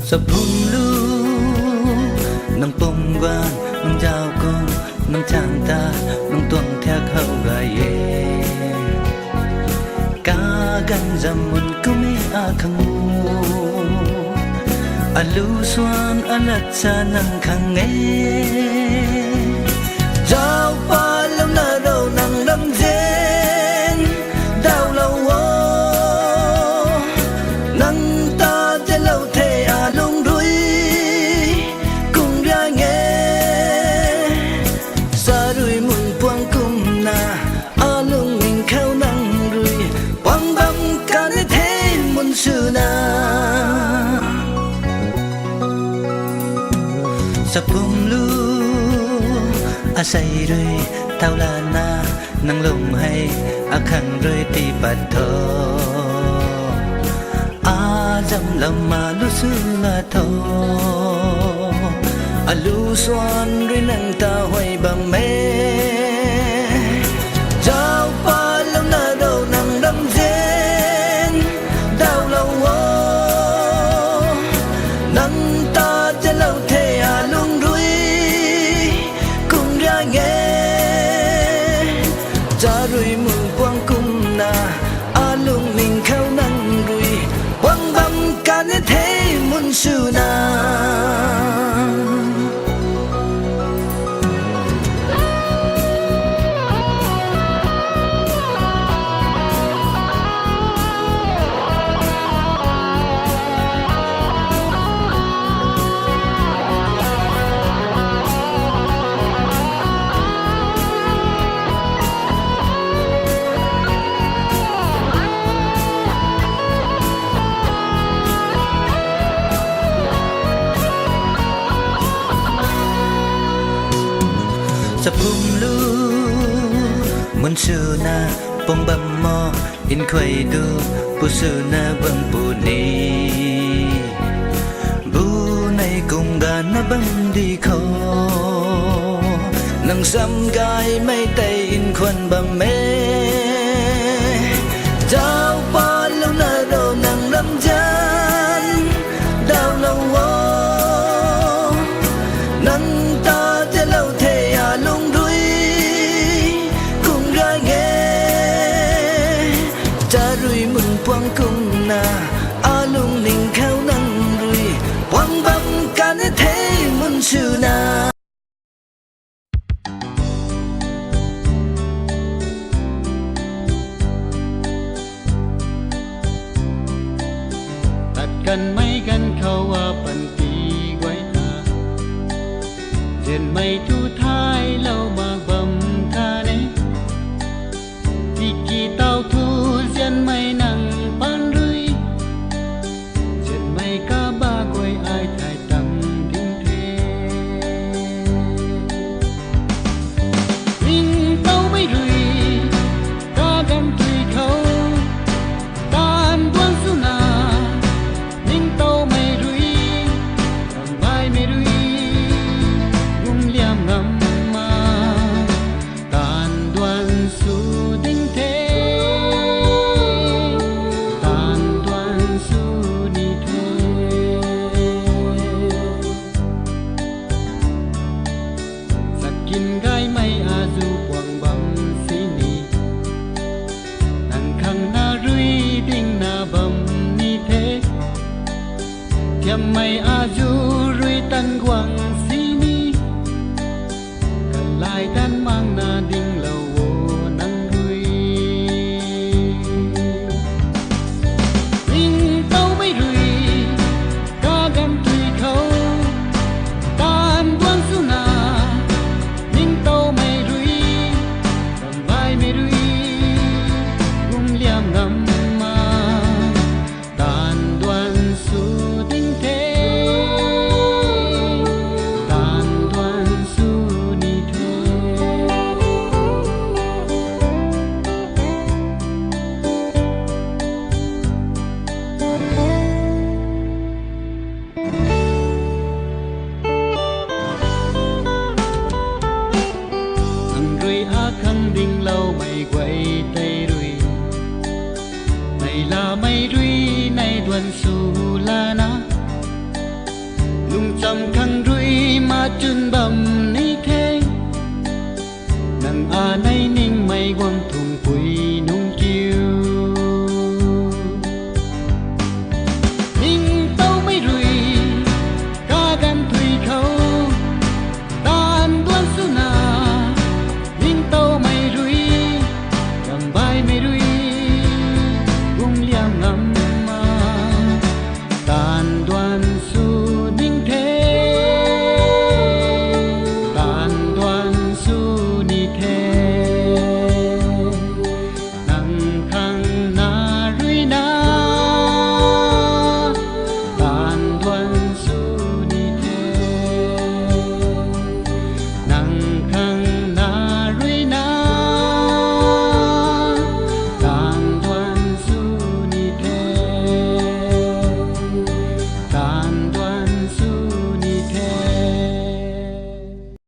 sập hung lu nang pom gan nang giao con nang chang ta nang tuang theo khâu gai ye ka gan zamun kumi a khangu alu suan alat sa nang khang nge giao pa lam na đâu nang lam zen đau lâu nang ta che lâu the a lung rui cùng ra nghe sa rui mun puang kum na a lung mình khao nang rui quang bam ka ne the mun su na sapum lu asai rui tao la na nang lung hay a khang rui ti pat tho a jam lam ma lu su la tho a lu suan rui nang ta hoi bam me giao pa lam na đâu nang đam zen đau lâu nang ta che lâu the a lung rui cùng ra nghe cha rui mù quang cung na a lung mình khao nang rui quang bam ka ne the mun su na sapum lu mun su na pom bam mo in khoi du pu su na bang pu ni bu nei cùng ga na bang đi kho nang sam gai mai tay in khuan bam me giao pa lu na do nang lam jan đau lâu nang ta che lâu the a lung rui cùng ra nghe cha rui mun puang kum na a lung ning khao nang rui quang bam ka ne the mun su naตัดกันไม่กันเขาว่าปันตีไว้ตาเจนไม่ทุท้ายเรามาบำคาเนที่กี่เต้าทูเจนไม่นั่งปันรุยเจนไม่กะบ้ากวยอายไทยตั้งทิ้งเทวิ่งเต้าไม่รุยกะกำตุยเขาตานดวงสุนานิ่งเต้าไม่รุยทำไมไม่รุยกุมเลี่ยมงำมาตานดวนสุดิ้งเทตานดวนสุนิเทสักกินไก่ไม่อาจูกวางบังสีนีนั่งข้างหน้ารุยดิ้งหน้าบำนิเทเทียมไม่อาจูรุยตันกวางสีนีกันลายดันมังนาดิ้งเหล่าโวนังรุยวิ่งเต้าไม่รุยกากำตุยเขาตานดวงสุนานิ่งเต้าไม่รุยทำไมไม่รุยกุมเลี่ยมงำมาตานดวนสุดิ้งเทตานดวนสุนิเทอังรุยอาคังดิ้งเหล่าไม่ไกวไตรุยในลาไม่รุยในดวนสุลานะ trăm khăn